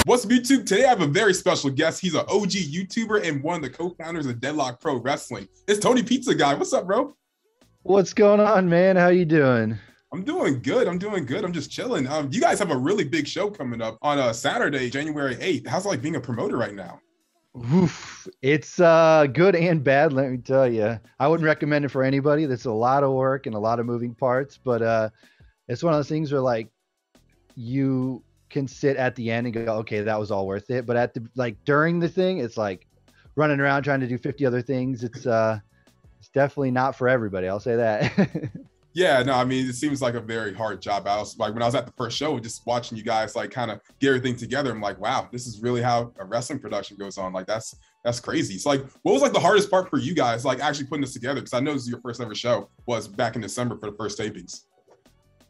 What's up, YouTube? Today I have a very special guest. He's an OG YouTuber and one of the co-founders of Deadlock Pro Wrestling. It's TonyPizzaGuy. What's up, bro? What's going on, man? How you doing? I'm doing good. I'm just chilling. You guys have a really big show coming up on Saturday, January 8th. How's it like being a promoter right now? Oof. It's good and bad, let me tell you. I wouldn't recommend it for anybody. There's a lot of work and a lot of moving parts, but it's one of those things where like you can sit at the end and go, okay, that was all worth it. But at the during the thing, it's like running around trying to do 50 other things. It's definitely not for everybody. I'll say that. Yeah, no, I mean, it seems like a very hard job. I was like, when I was at the first show, just watching you guys like kind of get everything together, I'm like, wow, this is really how a wrestling production goes on. Like, that's crazy. So like, what was like the hardest part for you guys, like actually putting this together? Because I know this is your first ever show was back in December for the first tapings.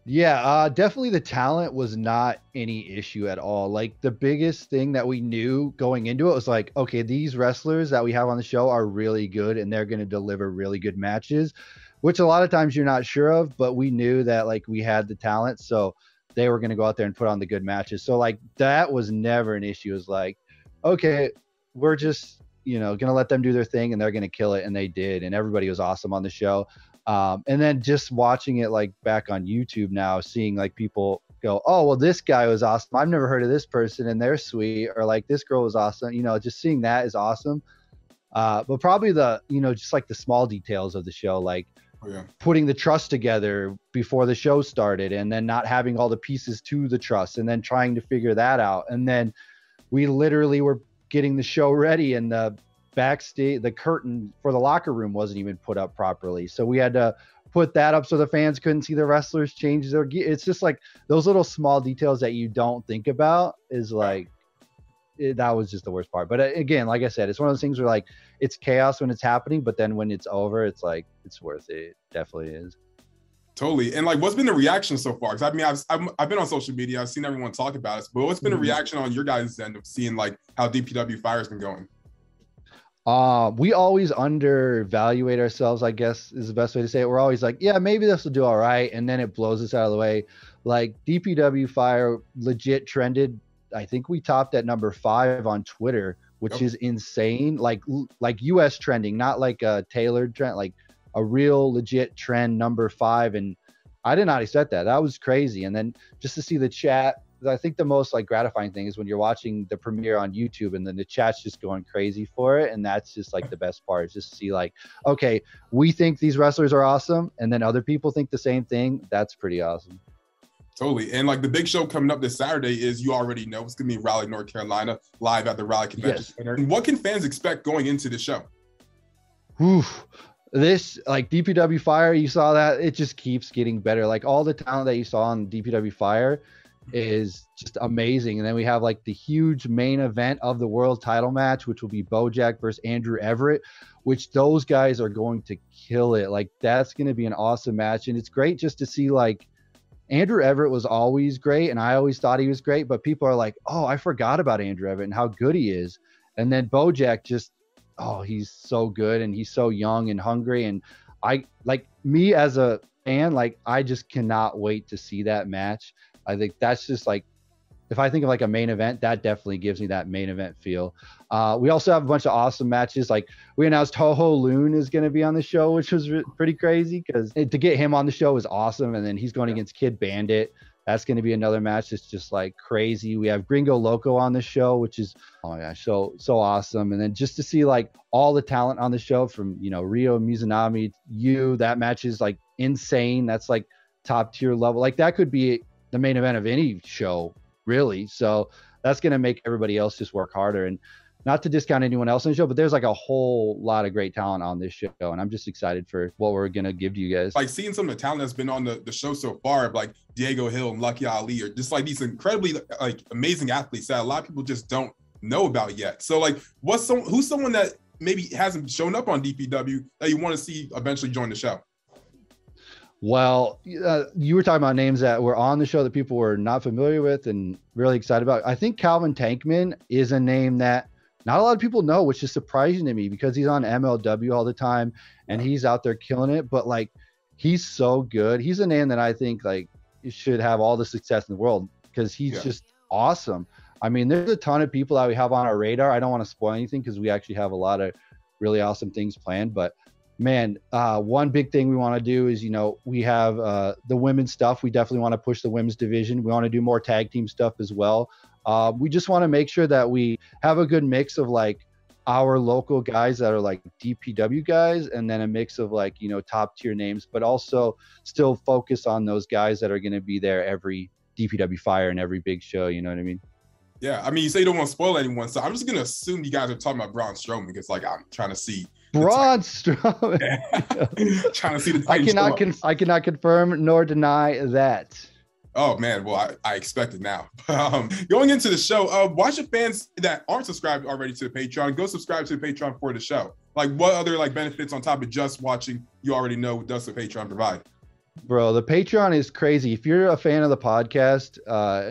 Yeah, definitely the talent was not any issue at all. Like the biggest thing that we knew going into it was like, okay, these wrestlers that we have on the show are really good and they're going to deliver really good matches, which a lot of times you're not sure of, but we knew that like we had the talent. So they were going to go out there and put on the good matches. So like that was never an issue. It was like, okay, we're just, going to let them do their thing and they're going to kill it. And they did. And everybody was awesome on the show. And then just watching it like back on YouTube now, seeing like people go, oh, well, this guy was awesome. I've never heard of this person and they're sweet. Or like this girl was awesome. Just seeing that is awesome. But probably the, just like the small details of the show, like putting the trust together before the show started and then not having all the pieces to the trust and then trying to figure that out. And then we literally were getting the show ready and the backstage, the curtain for the locker room wasn't even put up properly. So we had to put that up so the fans couldn't see the wrestlers change their gear. It's just like those little small details that you don't think about is like, that was just the worst part. But again, like I said, it's one of those things where like it's chaos when it's happening, but then when it's over, it's like it's worth it. It definitely is. Totally. And like, what's been the reaction so far? Because I mean, I've been on social media, I've seen everyone talk about it, but what's been the reaction on your guys' end of seeing like how DPW Fire has been going? We always undervaluate ourselves, I guess is the best way to say it. We're always like, yeah, maybe this will do all right, and then it blows us out of the way. Like DPW Fire legit trended. I think we topped at number 5 on Twitter, which is insane. Like US trending, not like a tailored trend, like a real legit trend, number 5. And I did not expect that. That was crazy. And then just to see the chat, I think the most like gratifying thing is when you're watching the premiere on YouTube and then the chat's just going crazy for it. And that's just like the best part, is just to see like, okay, we think these wrestlers are awesome, and then other people think the same thing. That's pretty awesome. Totally. And like the big show coming up this Saturday is, you already know, it's going to be in Raleigh, North Carolina, live at the Raleigh Convention Center. And what can fans expect going into the show? This, like DPW Fire, you saw that it just keeps getting better. Like all the talent that you saw on DPW Fire is just amazing. And then we have like the huge main event of the world title match, which will be Bojack versus Andrew Everett, which those guys are going to kill it. Like that's going to be an awesome match. And it's great just to see, like, Andrew Everett was always great, and I always thought he was great, but people are like, oh, I forgot about Andrew Everett and how good he is. And then Bojack just, oh, he's so good, and he's so young and hungry. And I, like, me as a fan, like, I just cannot wait to see that match. I think that's just like, if I think of like a main event, that definitely gives me that main event feel. We also have a bunch of awesome matches. Like we announced Ho Loon is going to be on the show, which was pretty crazy because to get him on the show is awesome. And then he's going against Kid Bandit. That's going to be another match that's just like crazy. We have Gringo Loco on the show, which is, oh my gosh, so awesome. And then just to see like all the talent on the show from, Rio Mizunami, that match is like insane. That's like top tier level. Like that could be the main event of any show, really. So that's going to make everybody else just work harder. And not to discount anyone else on the show, but there's like a whole lot of great talent on this show. And I'm just excited for what we're going to give to you guys. Like seeing some of the talent that's been on the show so far, like Diego Hill and Lucky Ali, are just like these incredibly like amazing athletes that a lot of people just don't know about yet. So like who's someone that maybe hasn't shown up on DPW that you want to see eventually join the show? Well, you were talking about names that were on the show that people were not familiar with and really excited about. I think Calvin Tankman is a name that not a lot of people know, which is surprising to me because he's on MLW all the time and he's out there killing it. But like, he's so good. He's a name that I think like should have all the success in the world because he's just awesome. I mean, there's a ton of people that we have on our radar. I don't want to spoil anything because we actually have a lot of really awesome things planned. But man, one big thing we want to do is, we have the women's stuff. We definitely want to push the women's division. We want to do more tag team stuff as well. We just want to make sure that we have a good mix of like our local guys that are like DPW guys, and then a mix of like, top tier names, but also still focus on those guys that are going to be there every DPW Fire and every big show. You know what I mean? Yeah. I mean, you say you don't want to spoil anyone, so I'm just going to assume you guys are talking about Braun Strowman because like I'm trying to see. Braun Strowman. Trying to see the I cannot confirm nor deny that. Oh man, well I expect it now. Going into the show, why should fans that aren't subscribed already to the Patreon go subscribe to the Patreon for the show? Like, what other like benefits on top of just watching you already know does the Patreon provide? Bro, the Patreon is crazy. If you're a fan of the podcast,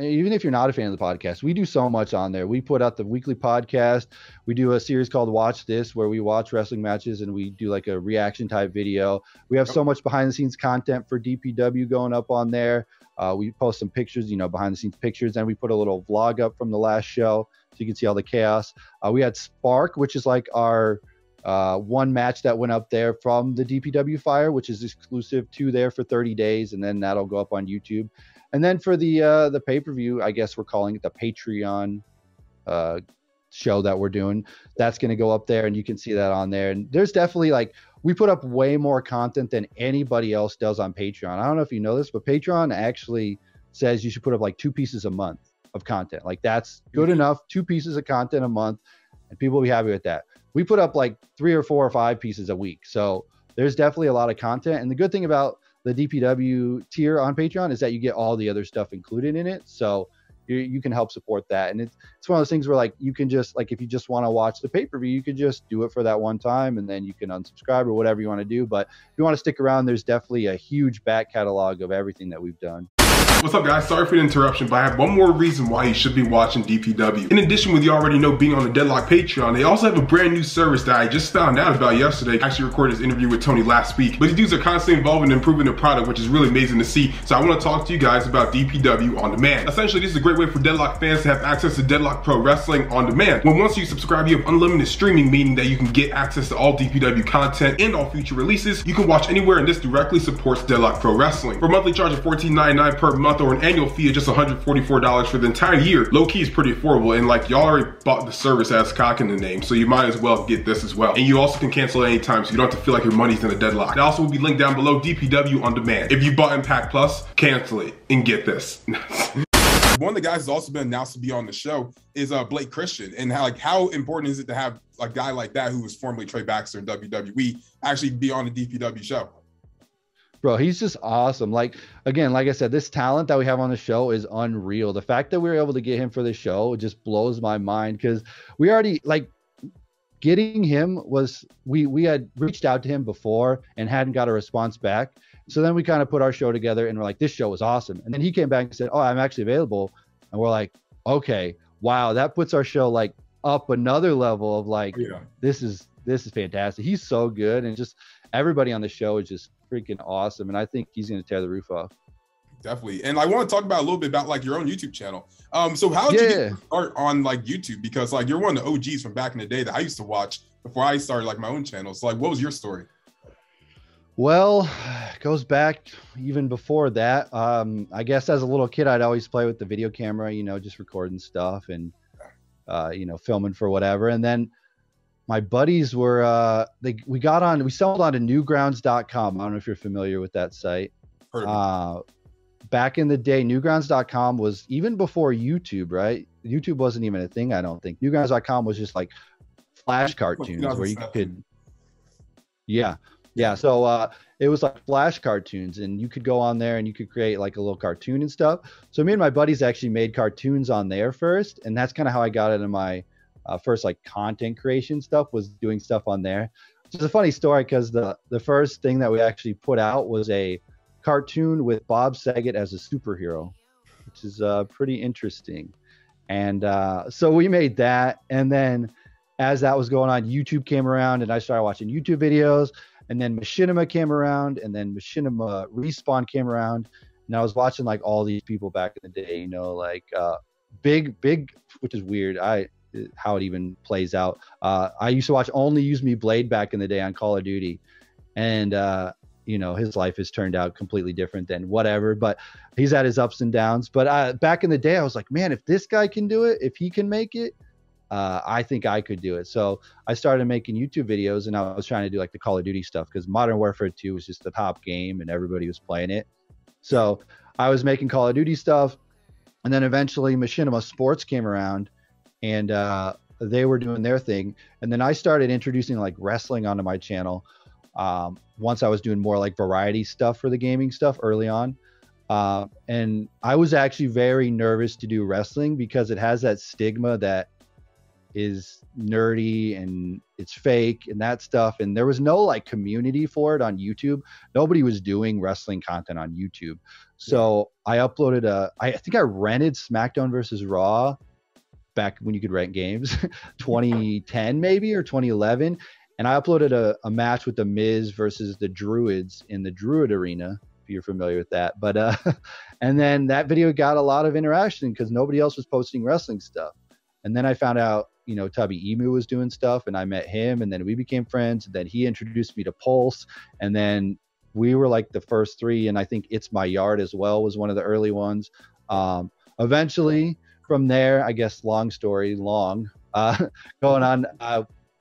even if you're not a fan of the podcast, we do so much on there. We put out the weekly podcast. We do a series called Watch This, where we watch wrestling matches and we do like a reaction type video. We have so much behind the scenes content for DPW going up on there. We post some pictures, behind the scenes pictures, and we put a little vlog up from the last show so you can see all the chaos. We had Spark, which is like our one match that went up there from the DPW Fire, which is exclusive to there for 30 days, and then that'll go up on YouTube. And then for the pay-per-view, I guess we're calling it the Patreon show that we're doing. That's going to go up there, and you can see that on there. And there's definitely like, we put up way more content than anybody else does on Patreon. I don't know if you know this, but Patreon actually says you should put up like 2 pieces a month of content. Like that's good enough, 2 pieces of content a month, and people will be happy with that. We put up like 3 or 4 or 5 pieces a week. So there's definitely a lot of content. And the good thing about the DPW tier on Patreon is that you get all the other stuff included in it. So you can help support that. And it's one of those things where like you can just like, if you just want to watch the pay-per-view, you could just do it for that one time and then you can unsubscribe or whatever you want to do. But if you want to stick around, there's definitely a huge back catalog of everything that we've done. What's up guys, sorry for the interruption, but I have one more reason why you should be watching DPW. In addition with you already know being on the Deadlock Patreon, they also have a brand new service that I just found out about yesterday. I actually recorded this interview with Tony last week, but these dudes are constantly involved in improving their product, which is really amazing to see. So I want to talk to you guys about DPW On Demand. Essentially, this is a great way for Deadlock fans to have access to Deadlock Pro Wrestling on demand. When once you subscribe, you have unlimited streaming, meaning that you can get access to all DPW content and all future releases. You can watch anywhere, and this directly supports Deadlock Pro Wrestling. For a monthly charge of $14.99 per month or an annual fee of just $144 for the entire year, low key is pretty affordable, and like y'all already bought the service as cock in the name, so you might as well get this as well. And you also can cancel at any time, so you don't have to feel like your money's in a deadlock. It also will be linked down below, DPW On Demand. If you bought Impact Plus, cancel it and get this. One of the guys who's also been announced to be on the show is Blake Christian, and how important is it to have a guy like that who was formerly Trey Baxter in WWE actually be on the DPW show? Bro, he's just awesome. Like, again, like I said, this talent that we have on the show is unreal. The fact that we were able to get him for the show just blows my mind, because we already, like, getting him was, we had reached out to him before and hadn't got a response back. So then we kind of put our show together and we're like, this show was awesome. And then he came back and said, oh, I'm actually available. And we're like, okay, wow, that puts our show like up another level of like, yeah, this is fantastic. He's so good. And just everybody on the show is just freaking awesome, and I think he's going to tear the roof off. Definitely. And I want to talk about a little bit about like your own YouTube channel. So how did you get start on like YouTube? Because like you're one of the OGs from back in the day that I used to watch before I started like my own channel. So like, what was your story? Well, it goes back even before that. I guess as a little kid, I'd always play with the video camera, just recording stuff and filming for whatever. And then my buddies were, we settled onto newgrounds.com. I don't know if you're familiar with that site. Back in the day, newgrounds.com was even before YouTube, right? YouTube wasn't even a thing, I don't think. Newgrounds.com was just like flash cartoons where you could, yeah. So it was like flash cartoons, and you could go on there and you could create like a little cartoon and stuff. So me and my buddies actually made cartoons on there first, and that's kind of how I got into my first like content creation stuff, was doing stuff on there. Which is a funny story, because the first thing that we actually put out was a cartoon with Bob Saget as a superhero, which is pretty interesting. And so we made that, and then as that was going on, YouTube came around and I started watching YouTube videos, and then Machinima came around, and then Machinima Respawn came around, and I was watching like all these people back in the day, like big, which is weird. How it even plays out. I used to watch Only Use Me Blade back in the day on Call of Duty, and his life has turned out completely different than whatever, but he's had his ups and downs. But back in the day, I was like, man, if this guy can do it, if he can make it, I think I could do it. So I started making YouTube videos, and I was trying to do like the Call of Duty stuff because Modern Warfare 2 was just the top game and everybody was playing it. So I was making Call of Duty stuff, and then eventually Machinima Sports came around, and they were doing their thing. And then I started introducing like wrestling onto my channel. Once I was doing more like variety stuff for the gaming stuff early on. And I was actually very nervous to do wrestling because it has that stigma that is nerdy and it's fake and that stuff. And there was no like community for it on YouTube. Nobody was doing wrestling content on YouTube. So I uploaded I think I rented SmackDown versus Raw back when you could rent games, 2010 maybe, or 2011. And I uploaded a match with the Miz versus the Druids in the Druid Arena, if you're familiar with that. But and then that video got a lot of interaction because nobody else was posting wrestling stuff. And then I found out, Tubby Emu was doing stuff, and I met him, and then we became friends. And then he introduced me to Pulse, and then we were like the first three. And I think It's My Yard as well was one of the early ones. Eventually, from there, I guess long story long, going on.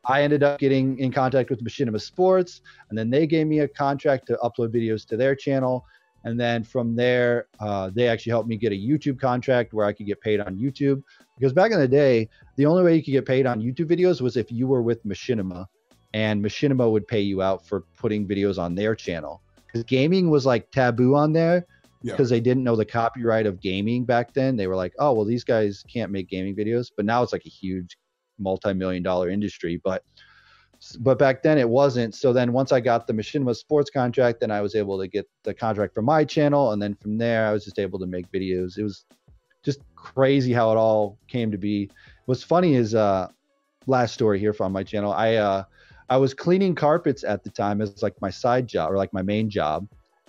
I ended up getting in contact with Machinima Sports, and then they gave me a contract to upload videos to their channel. And then from there, they actually helped me get a YouTube contract where I could get paid on YouTube. Because back in the day, the only way you could get paid on YouTube videos was if you were with Machinima, and Machinima would pay you out for putting videos on their channel. Because gaming was like taboo on there because they didn't know the copyright of gaming back then. They were like, oh, well, these guys can't make gaming videos. But now it's like a huge multi-million-dollar industry. But back then it wasn't. So then once I got the Machinima Sports contract, then I was able to get the contract for my channel. And then from there, I was just able to make videos. It was just crazy how it all came to be. What's funny is last story here from my channel. I was cleaning carpets at the time as like my side job or like my main job.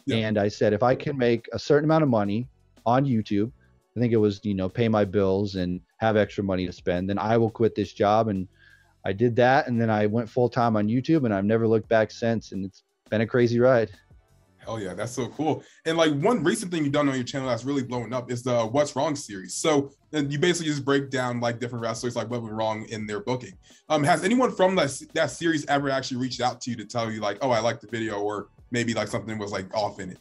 And I said, if I can make a certain amount of money on YouTube, I think it was, pay my bills and have extra money to spend, then I will quit this job. And I did that. And then I went full time on YouTube, and I've never looked back since. And it's been a crazy ride. Hell yeah, that's so cool. And like one recent thing you've done on your channel that's really blown up is the What's Wrong series. So you basically just break down like different wrestlers, like what went wrong in their booking. Has anyone from that series ever actually reached out to you to tell you like, oh, I liked the video, or maybe like something was like off in it?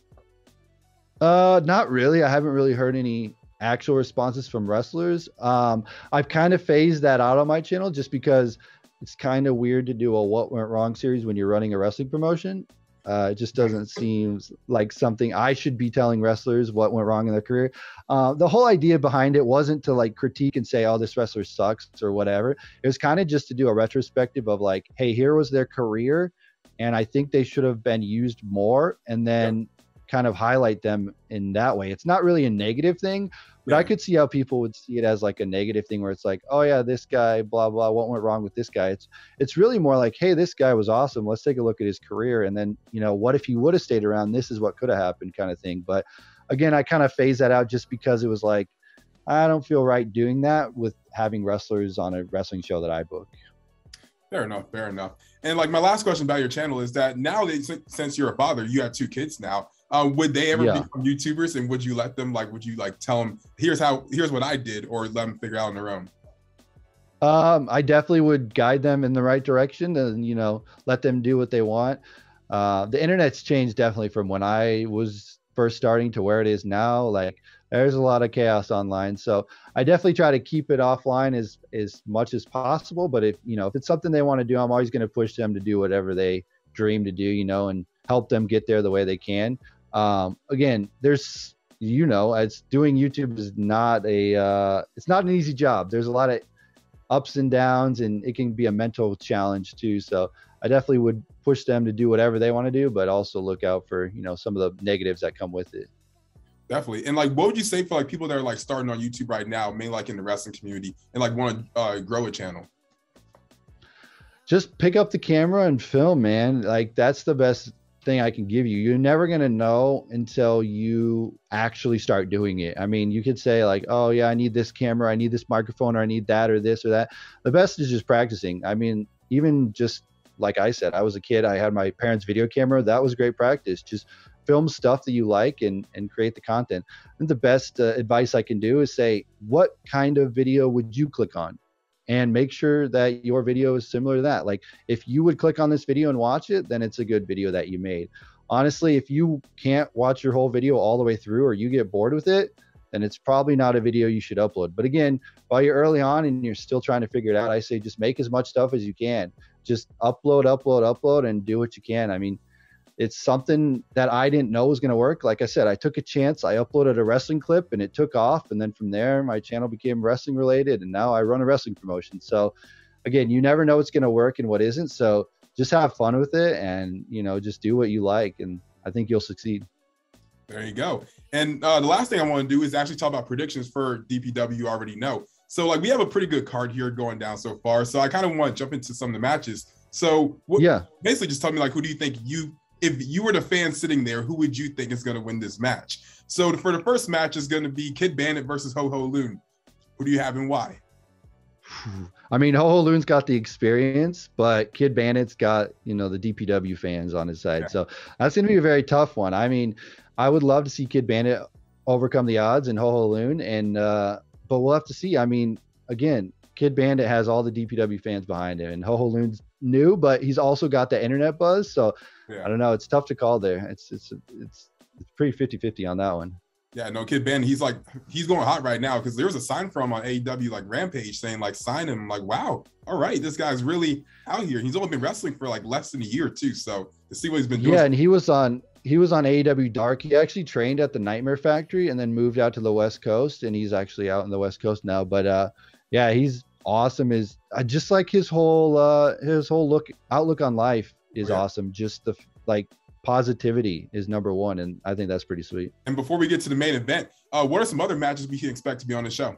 Not really. I haven't really heard any actual responses from wrestlers. I've kind of phased that out on my channel just because it's kind of weird to do a What Went Wrong series when you're running a wrestling promotion. It just doesn't seem like something I should be telling wrestlers what went wrong in their career. The whole idea behind it wasn't to like critique and say, oh, this wrestler sucks or whatever. It was kind of just to do a retrospective of like, hey, here was their career, and I think they should have been used more, and then kind of highlight them in that way. It's not really a negative thing, but I could see how people would see it as like a negative thing where it's like, oh yeah, this guy, blah, blah, what went wrong with this guy? It's really more like, hey, this guy was awesome. Let's take a look at his career. And then, what if he would have stayed around? This is what could have happened kind of thing. But again, I kind of phased that out just because it was like, I don't feel right doing that with having wrestlers on a wrestling show that I book. Fair enough. And like my last question about your channel is that now that since you're a father, you have 2 kids now, would they ever become YouTubers, and would you let them tell them, here's what I did, or let them figure out on their own? I definitely would guide them in the right direction and, let them do what they want. The internet's changed definitely from when I was first starting to where it is now. Like there's a lot of chaos online. So I definitely try to keep it offline as much as possible. But if it's something they want to do, I'm always going to push them to do whatever they dream to do, and help them get there the way they can. Again, there's, it's doing YouTube is not it's not an easy job. There's a lot of ups and downs, and it can be a mental challenge too. So I definitely would push them to do whatever they want to do, but also look out for, some of the negatives that come with it. Definitely. And like, what would you say for like people that are like starting on YouTube right now, mainly like in the wrestling community, and like want to grow a channel? Just pick up the camera and film, man. Like that's the best thing I can give you. You're never going to know until you actually start doing it. I mean, you could say like, oh yeah, I need this camera, I need this microphone, or I need that or this or that. The best is just practicing. I mean, even just like I said, I was a kid, I had my parents' video camera. That was great practice. Just film stuff that you like and create the content. And the best advice I can do is say, what kind of video would you click on? And make sure that your video is similar to that. Like if you would click on this video and watch it, then it's a good video that you made. Honestly, if you can't watch your whole video all the way through, or you get bored with it, then it's probably not a video you should upload. But again, while you're early on and you're still trying to figure it out, I say just make as much stuff as you can. Just upload, and do what you can. I mean, it's something that I didn't know was going to work. Like I said, I took a chance. I uploaded a wrestling clip and it took off. And then from there, my channel became wrestling related. And now I run a wrestling promotion. So again, you never know what's going to work and what isn't. So just have fun with it and, just do what you like. And I think you'll succeed. There you go. And the last thing I want to do is actually talk about predictions for DPW. You already know. So like we have a pretty good card here going down so far. So I kind of want to jump into some of the matches. So basically just tell me like, who do you think if you were the fan sitting there, who would you think is going to win this match? So for the first match is going to be Kid Bandit versus Ho Ho Loon. Who do you have and why? I mean, Ho Ho Loon's got the experience, but Kid Bandit's got, the DPW fans on his side. Yeah. So that's going to be a very tough one. I mean, I would love to see Kid Bandit overcome the odds and Ho Ho Loon, but we'll have to see. I mean, again, Kid Bandit has all the DPW fans behind him, and Ho Ho Loon's new, but he's also got the internet buzz. So I don't know. It's tough to call there. It's pretty 50-50 on that one. Yeah, no, Kid Bandit, he's going hot right now because there was a sign from him on AEW like Rampage saying like sign him. I'm like, wow, all right, this guy's really out here. He's only been wrestling for like less than a year too. So to see what he's been doing. Yeah, and he was on AEW Dark. He actually trained at the Nightmare Factory and then moved out to the West Coast, and he's actually out in the West Coast now. But yeah, he's awesome. Is just like his whole outlook on life is awesome. Just the positivity is number one, and I think that's pretty sweet. And before we get to the main event, what are some other matches we can expect to be on the show?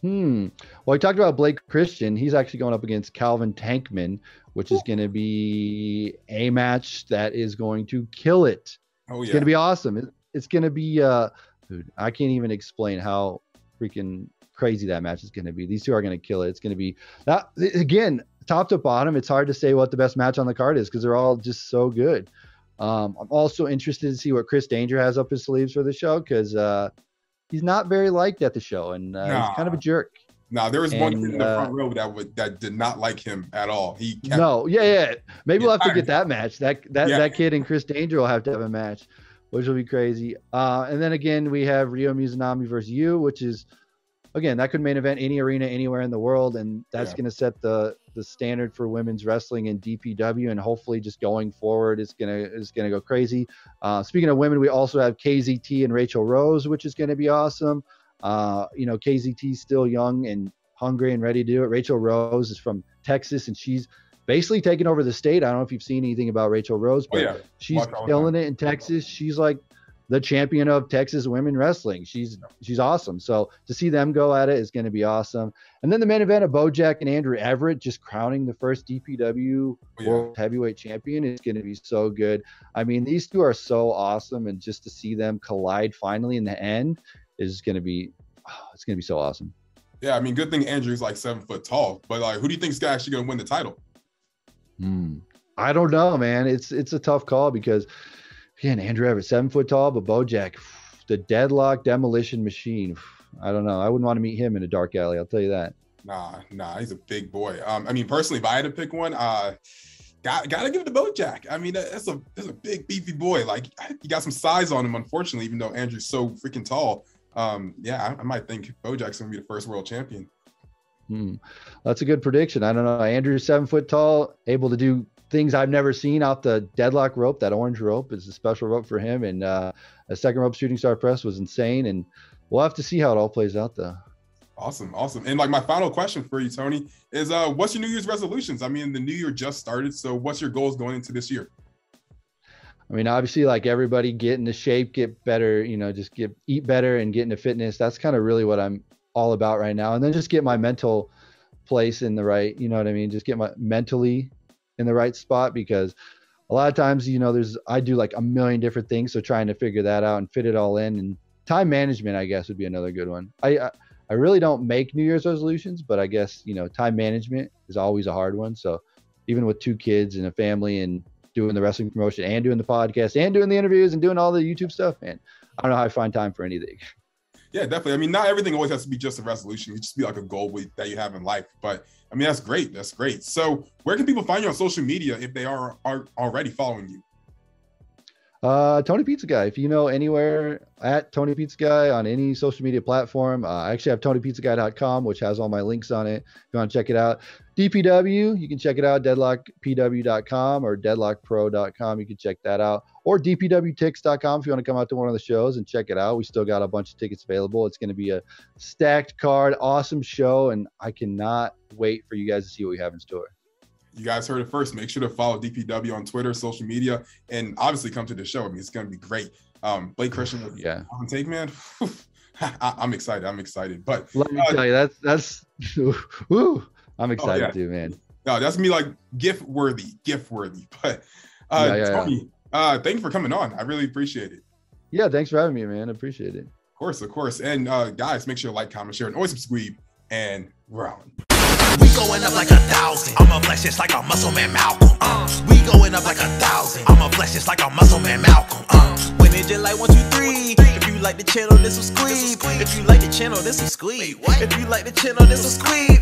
Well, we talked about Blake Christian. He's actually going up against Calvin Tankman, which is going to be a match that is going to kill it. Oh, yeah. It's going to be awesome. It's going to be, dude, I can't even explain how freaking crazy that match is going to be. These two are going to kill it. It's going to be, again, top to bottom, it's hard to say what the best match on the card is because they're all just so good. I'm also interested to see what Chris Danger has up his sleeves for the show because he's not very liked at the show, and he's kind of a jerk. There was one kid in the front row that did not like him at all. Maybe we'll have to get that match. That kid and Chris Danger will have to have a match, which will be crazy. And then again, we have Ryo Mizunami versus you, which is, again, that could main event any arena anywhere in the world, and that's going to set the standard for women's wrestling in DPW, and hopefully just going forward is gonna go crazy. Speaking of women, we also have KZT and Rachel Rose, which is going to be awesome. KZT's still young and hungry and ready to do it. Rachel Rose is from Texas, and she's basically taken over the state. I don't know if you've seen anything about Rachel Rose, but she's killing it in Texas. She's like the champion of Texas women wrestling. She's awesome. So to see them go at it is going to be awesome. And then the main event of Bojack and Andrew Everett just crowning the first DPW World Heavyweight Champion is going to be so good. I mean, these two are so awesome, and just to see them collide finally in the end is going to be, it's going to be so awesome. Yeah, I mean, good thing Andrew's like 7 foot tall, but like, who do you think is actually going to win the title? I don't know, man. It's a tough call because, again, Andrew Everett 7 foot tall, but Bojack, the Deadlock demolition machine. I don't know. I wouldn't want to meet him in a dark alley. I'll tell you that. Nah, he's a big boy. I mean, personally, if I had to pick one, gotta give it to Bojack. I mean, that's a big beefy boy. Like, he got some size on him, unfortunately, even though Andrew's so freaking tall. I might think Bojack's gonna be the first world champion. That's a good prediction. I don't know. Andrew's 7 foot tall, able to do things I've never seen off the Deadlock rope. That orange rope is a special rope for him, and a second rope shooting star press was insane. And we'll have to see how it all plays out, though. Awesome. And like, my final question for you, Tony, is what's your New Year's resolutions? I mean, the new year just started, so what's your goals going into this year? I mean, obviously, like everybody, get into shape, get better, just eat better and get into fitness. That's kind of really what I'm all about right now. And then just get my mental place in the right, you know what I mean? Just get my mentally in the right spot, because a lot of times, you know, I do like a million different things. So trying to figure that out and fit it all in, and time management, I guess, would be another good one. I really don't make New Year's resolutions, but I guess, you know, time management is always a hard one. So even with 2 kids and a family and doing the wrestling promotion and doing the podcast and doing the interviews and doing all the YouTube stuff, man, I don't know how I find time for anything. Yeah, definitely. I mean, not everything always has to be just a resolution. It just be like a goal that you have in life. But I mean, that's great. That's great. So where can people find you on social media if they are already following you? Tony Pizza Guy. If you know anywhere, at Tony Pizza Guy on any social media platform. I actually have TonyPizzaGuy.com, which has all my links on it. If you want to check it out. DPW, you can check it out. DeadlockPW.com or DeadlockPro.com. You can check that out. Or DPWTix.com if you want to come out to one of the shows and check it out. We still got a bunch of tickets available. It's going to be a stacked card, awesome show, and I cannot wait for you guys to see what we have in store. You guys heard it first. Make sure to follow DPW on Twitter, social media, and obviously come to the show. I mean, it's going to be great. Blake Christian with Calvin Tankman. I'm excited. I'm excited. But let me tell you, that's woo, I'm excited too, man. No, that's me like gift worthy. But Tony, thank you for coming on. I really appreciate it. Yeah, thanks for having me, man. I appreciate it. Of course. And guys, make sure to like, comment, share, and always subscribe. And we're on. We going up like 1,000. I'm a flex just like a muscle man Malcolm. We going up like 1,000. I'm a flex just like a muscle man Malcolm. When it just like 1, 2, 3. If you like the channel, this will squeeze. If you like the channel, this will squeeze. If you like the channel, this will squeeze.